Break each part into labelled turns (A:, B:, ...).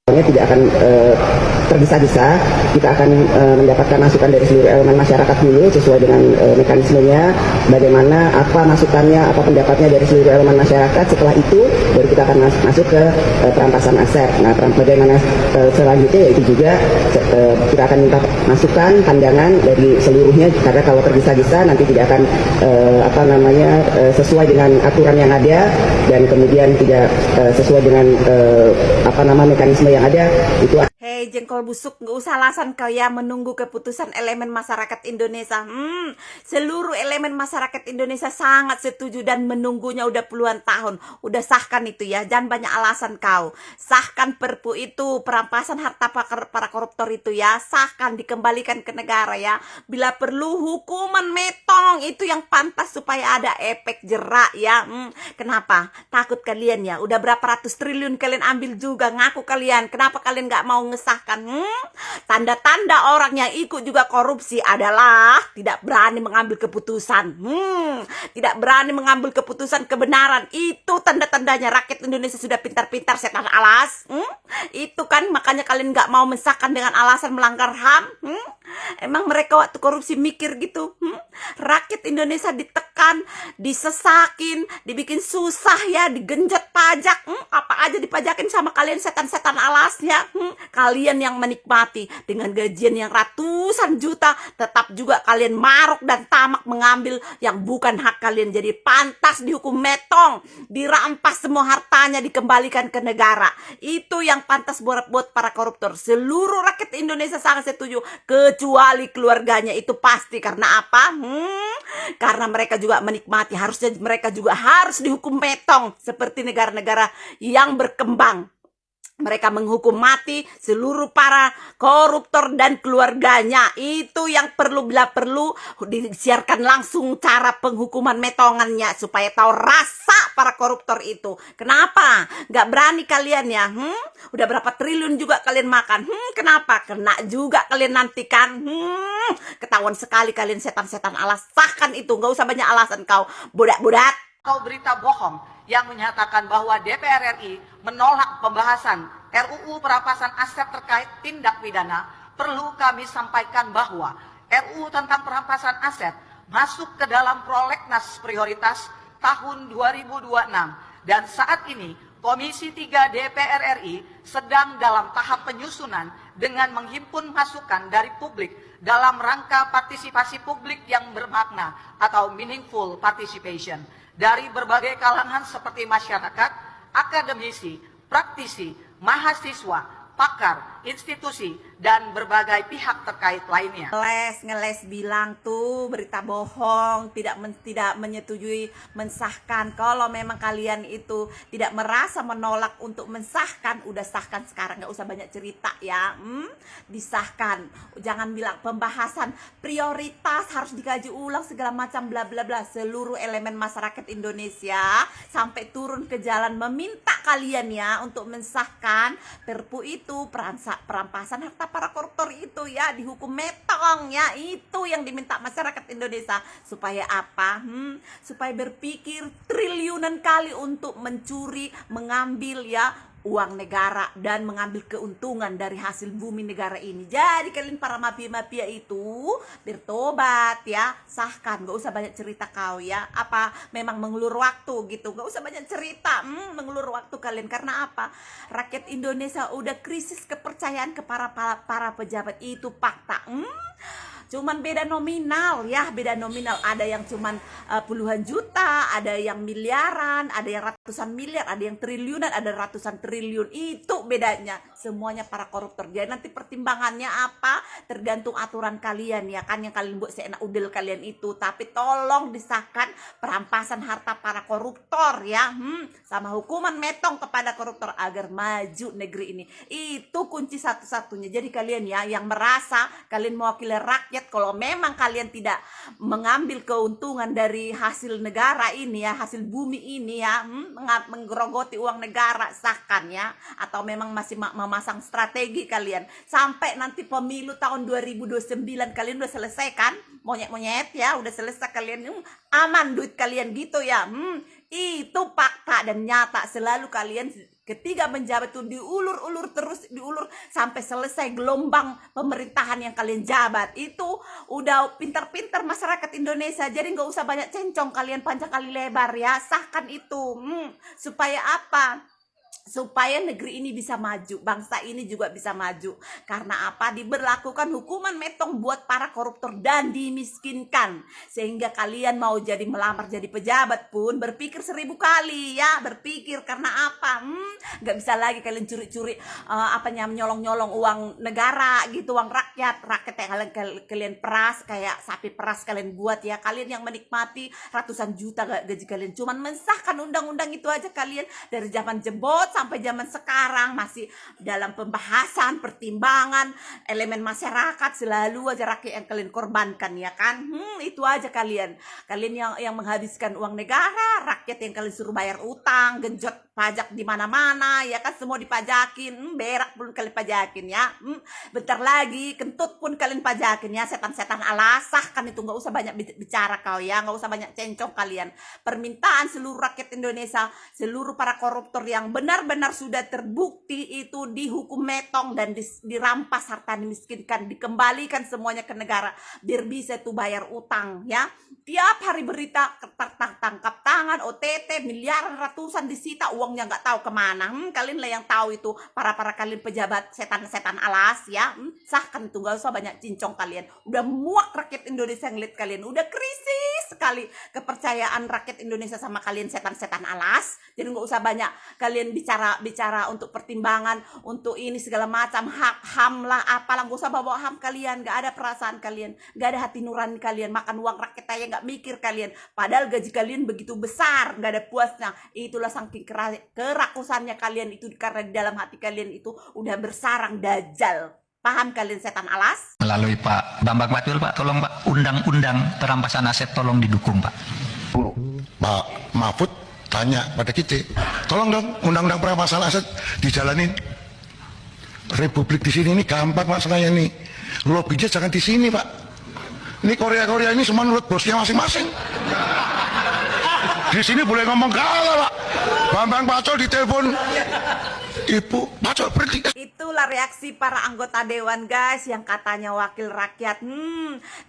A: tidak akan tergesa-gesa. Kita akan mendapatkan masukan dari seluruh elemen masyarakat dulu sesuai dengan mekanismenya, bagaimana apa masukannya, apa pendapatnya dari seluruh elemen masyarakat. Setelah itu baru kita akan masuk ke perampasan aset. Nah, bagaimana selanjutnya yaitu juga kita akan minta masukan, pandangan dari seluruhnya, karena kalau tergesa-gesa nanti tidak akan sesuai dengan aturan yang ada, dan kemudian tidak sesuai dengan mekanisme yang ada itu.
B: Hei jengkol busuk, nggak usah alasan kau ya menunggu keputusan elemen masyarakat Indonesia. Seluruh elemen masyarakat Indonesia sangat setuju dan menunggunya udah puluhan tahun. Udah sahkan itu ya, jangan banyak alasan kau. Sahkan perpu itu, perampasan harta para koruptor itu ya, sahkan, dikembalikan ke negara ya. Bila perlu hukuman metong, itu yang pantas supaya ada efek jerak ya. Kenapa? Takut kalian ya, udah berapa ratus triliun kalian ambil juga, ngaku kalian. Kenapa kalian nggak mau ngesahkan? Tanda-tanda orang yang ikut juga korupsi adalah tidak berani mengambil keputusan. Tidak berani mengambil keputusan kebenaran. Itu tanda-tandanya rakyat Indonesia sudah pintar-pintar setan alas. Itu kan makanya kalian nggak mau mensahkan dengan alasan melanggar HAM. Emang mereka waktu korupsi mikir gitu? Rakyat Indonesia ditekan, disesakin, dibikin susah ya, digenjot pajak. Apa aja dipajakin sama kalian setan-setan alasnya. Kalian yang menikmati dengan gajian yang ratusan juta, tetap juga kalian maruk dan tamak mengambil yang bukan hak kalian. Jadi pantas dihukum metong, dirampas semua hartanya, dikembalikan ke negara. Itu yang pantas buat para koruptor. Seluruh rakyat Indonesia sangat setuju, kecuali keluarganya, itu pasti. Karena apa? Karena mereka juga menikmati, harusnya mereka juga harus dihukum metong seperti negara-negara yang berkembang. Mereka menghukum mati seluruh para koruptor dan keluarganya. Itu yang perlu, bila perlu disiarkan langsung cara penghukuman metongannya supaya tahu rasa para koruptor itu. Kenapa? Gak berani kalian ya? Udah berapa triliun juga kalian makan? Kenapa? Kena juga kalian nantikan. Ketahuan sekali kalian setan-setan alas. Sahkan itu, gak usah banyak alasan kau budak-budak.
C: Atau berita bohong yang menyatakan bahwa DPR RI menolak pembahasan RUU perampasan aset terkait tindak pidana, perlu kami sampaikan bahwa RUU tentang perampasan aset masuk ke dalam prolegnas prioritas tahun 2026 dan saat ini Komisi 3 DPR RI sedang dalam tahap penyusunan dengan menghimpun masukan dari publik dalam rangka partisipasi publik yang bermakna atau meaningful participation dari berbagai kalangan seperti masyarakat, akademisi, praktisi, mahasiswa, pakar, institusi, dan berbagai pihak terkait lainnya.
B: Ngeles bilang tuh berita bohong, tidak menyetujui mensahkan. Kalau memang kalian itu tidak merasa menolak untuk mensahkan, udah sahkan sekarang, nggak usah banyak cerita ya. Disahkan, jangan bilang pembahasan prioritas harus dikaji ulang segala macam bla bla bla. Seluruh elemen masyarakat Indonesia sampai turun ke jalan meminta kalian ya untuk mensahkan perpu itu, perampasan harta para koruptor itu ya, dihukum metong ya. Itu yang diminta masyarakat Indonesia. Supaya apa? Supaya berpikir triliunan kali untuk mencuri, mengambil ya uang negara dan mengambil keuntungan dari hasil bumi negara ini. Jadi kalian para mafia-mafia itu bertobat ya, sahkan, gak usah banyak cerita kau ya. Apa memang mengulur waktu gitu, gak usah banyak cerita, mengulur waktu kalian. Karena apa? Rakyat Indonesia udah krisis kepercayaan ke para pejabat, itu fakta. Cuman beda nominal ya, beda nominal. Ada yang cuman puluhan juta, ada yang miliaran, ada yang ratusan miliar, ada yang triliunan, ada ratusan triliun. Itu bedanya. Semuanya para koruptor. Jadi nanti pertimbangannya apa? Tergantung aturan kalian ya kan, yang kalian buat seenak udel kalian itu. Tapi tolong disahkan perampasan harta para koruptor ya, sama hukuman metong kepada koruptor agar maju negeri ini. Itu kunci satu-satunya. Jadi kalian ya yang merasa kalian mewakili rakyat, kalau memang kalian tidak mengambil keuntungan dari hasil negara ini ya, hasil bumi ini ya, menggerogoti uang negara, sahkan ya. Atau memang masih memasang strategi kalian sampai nanti pemilu tahun 2029 kalian udah selesai kan, monyet-monyet ya, udah selesai kalian, aman duit kalian gitu ya. Itu fakta dan nyata. Selalu kalian Ketiga menjabat itu diulur-ulur terus, diulur sampai selesai gelombang pemerintahan yang kalian jabat. Itu udah pintar-pintar masyarakat Indonesia. Jadi nggak usah banyak cencong kalian panjang kali lebar ya. Sahkan itu. Supaya apa? Supaya negeri ini bisa maju, bangsa ini juga bisa maju. Karena apa? Diberlakukan hukuman metong buat para koruptor dan dimiskinkan. Sehingga kalian mau jadi melamar jadi pejabat pun berpikir 1000 kali ya. Berpikir karena apa? Gak bisa lagi kalian curi-curi nyolong-nyolong uang negara gitu, uang rakyat. Rakyat yang kalian peras, kayak sapi peras kalian buat ya. Kalian yang menikmati ratusan juta gaji kalian. Cuman mensahkan undang-undang itu aja kalian dari zaman jebot sampai zaman sekarang masih dalam pembahasan, pertimbangan, elemen masyarakat, selalu aja rakyat yang kalian korbankan ya kan. Itu aja kalian yang menghabiskan uang negara, rakyat yang kalian suruh bayar utang, genjot pajak di mana-mana ya kan, semua dipajakin, berak pun kalian pajakin ya. Bentar lagi kentut pun kalian pajakin ya, setan-setan alasah kan itu. Nggak usah banyak bicara kau ya, nggak usah banyak cencong kalian. Permintaan seluruh rakyat Indonesia, seluruh para koruptor yang benar-benar sudah terbukti itu dihukum metong dan dirampas harta dimiskinkan, dikembalikan semuanya ke negara biar bisa tuh bayar utang ya. Tiap hari berita tangkap tangan, OTT, miliaran ratusan disita, uangnya nggak tahu kemana. Kalian lah yang tahu itu, para kalian pejabat setan-setan alas ya. Sahkan itu, nggak usah banyak cincong kalian. Udah muak rakyat Indonesia ngeliat kalian, udah krisis sekali kepercayaan rakyat Indonesia sama kalian setan-setan alas. Jadi nggak usah banyak kalian bicara untuk pertimbangan, untuk ini segala macam, hak HAM lah, apalah, nggak usah bawa HAM kalian. Nggak ada perasaan kalian, nggak ada hati nurani kalian, makan uang rakyat aja nggak mikir kalian. Padahal gaji kalian begitu besar, nggak ada puasnya. Itulah saking kerakusannya kalian itu, karena di dalam hati kalian itu udah bersarang dajjal. Paham kalian setan alas?
D: Melalui Pak Bambang Pacul, Pak, tolong Pak, undang-undang perampasan aset tolong didukung Pak.
E: Pak Mahfud tanya pada kita, tolong dong undang-undang perampasan aset dijalanin. Republik di sini ini gampang masalahnya nih, lobbynya jangan di sini Pak. Ini Korea ini semua menurut bosnya masing-masing. Di sini boleh ngomong kalah Pak. Bambang Pacul ditelepon, Ibu Pacul berhenti.
B: Itulah reaksi para anggota dewan guys, yang katanya wakil rakyat.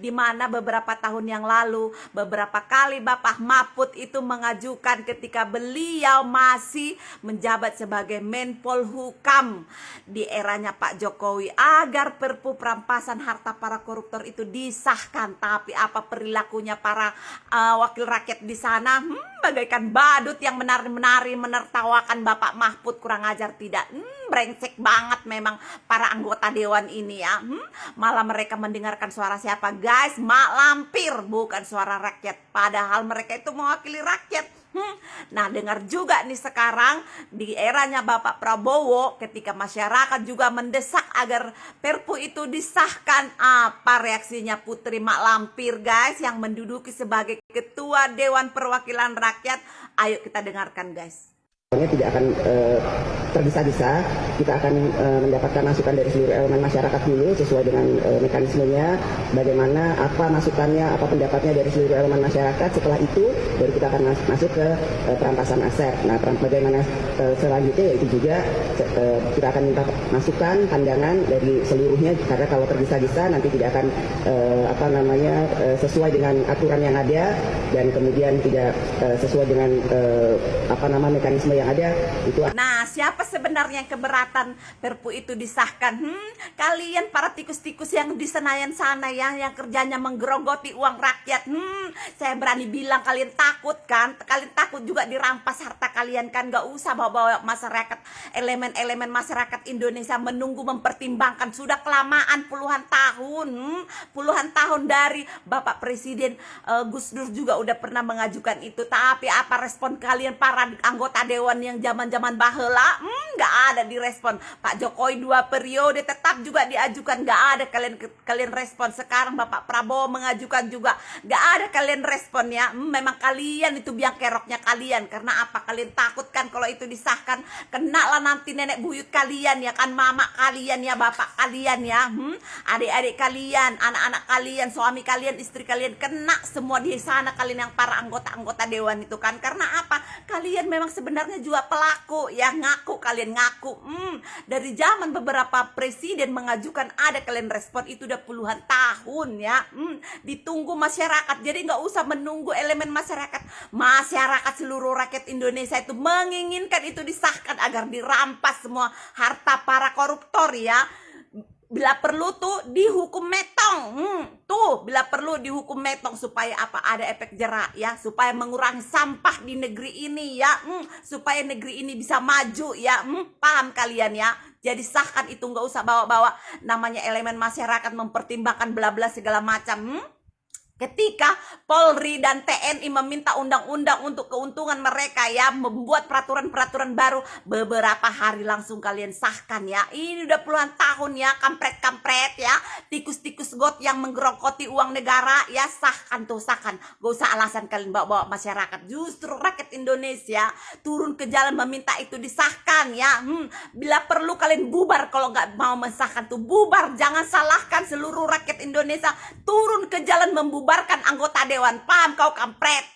B: Dimana beberapa tahun yang lalu, beberapa kali Bapak Mahfud itu mengajukan ketika beliau masih menjabat sebagai Menpolhukam di eranya Pak Jokowi, agar Perpu perampasan harta para koruptor itu disahkan. Tapi apa perilakunya para wakil rakyat di sana? Bagaikan badut yang menari-menari menertawakan Bapak Mahfud. Kurang ajar tidak? Brengsek banget memang para anggota dewan ini ya. Malah mereka mendengarkan suara siapa guys? Mak lampir, bukan suara rakyat. Padahal mereka itu mewakili rakyat. Nah, dengar juga nih sekarang di eranya Bapak Prabowo, ketika masyarakat juga mendesak agar Perpu itu disahkan, apa reaksinya Putri Mak Lampir guys, yang menduduki sebagai Ketua Dewan Perwakilan Rakyat? Ayo kita dengarkan guys.
A: Tidak akan tergesa-gesa, kita akan mendapatkan masukan dari seluruh elemen masyarakat dulu sesuai dengan mekanismenya, bagaimana apa masukannya, apa pendapatnya dari seluruh elemen masyarakat. Setelah itu baru kita akan masuk ke perampasan aset. Nah, bagaimana selanjutnya yaitu juga kita akan minta masukan, pandangan dari seluruhnya, karena kalau tergesa-gesa nanti tidak akan sesuai dengan aturan yang ada, dan kemudian tidak sesuai dengan mekanisme yang ada itu.
B: Nah, siapa sebenarnya yang keberatan Perpu itu disahkan? Kalian para tikus-tikus yang di Senayan sana ya, yang kerjanya menggerogoti uang rakyat. Saya berani bilang kalian takut kan? Kalian takut juga dirampas harta kalian kan? Gak usah bawa-bawa masyarakat, elemen-elemen masyarakat Indonesia menunggu, mempertimbangkan. Sudah kelamaan puluhan tahun dari Bapak Presiden Gus Dur juga udah pernah mengajukan itu. Tapi apa respon kalian para anggota dewan yang zaman-zaman baheula? Nggak ada direspon. Pak Jokowi 2 periode tetap juga diajukan, nggak ada kalian respon. Sekarang Bapak Prabowo mengajukan juga, nggak ada kalian respon ya. Memang kalian itu biang keroknya kalian. Karena apa? Kalian takut kan kalau itu disahkan, kena lah nanti nenek buyut kalian ya kan, mama kalian ya, bapak kalian ya, adik-adik kalian, anak-anak kalian, suami kalian, istri kalian, kena semua di sana kalian yang para anggota-anggota dewan itu kan. Karena apa? Kalian memang sebenarnya namanya juga pelaku ya, ngaku kalian ngaku. Dari zaman beberapa presiden mengajukan ada kalian respon itu udah puluhan tahun ya. Ditunggu masyarakat, jadi nggak usah menunggu elemen masyarakat. Masyarakat seluruh rakyat Indonesia itu menginginkan itu disahkan agar dirampas semua harta para koruptor ya. Bila perlu tuh dihukum metong, tuh bila perlu dihukum metong supaya apa, ada efek jerak ya, supaya mengurangi sampah di negeri ini ya, supaya negeri ini bisa maju ya, paham kalian ya. Jadi sahkan itu, nggak usah bawa-bawa namanya elemen masyarakat mempertimbangkan bla bla segala macam. Ketika Polri dan TNI meminta undang-undang untuk keuntungan mereka ya, membuat peraturan-peraturan baru, beberapa hari langsung kalian sahkan ya. Ini udah puluhan tahun ya, kampret-kampret ya, tikus-tikus got yang menggerokoti uang negara ya, sahkan tuh, sahkan. Gak usah alasan kalian bawa-bawa masyarakat. Justru rakyat Indonesia turun ke jalan meminta itu disahkan ya. Bila perlu kalian bubar kalau nggak mau mensahkan tuh, bubar. Jangan salahkan seluruh rakyat Indonesia, turun ke jalan membubarkan anggota dewan. Paham kau kampret?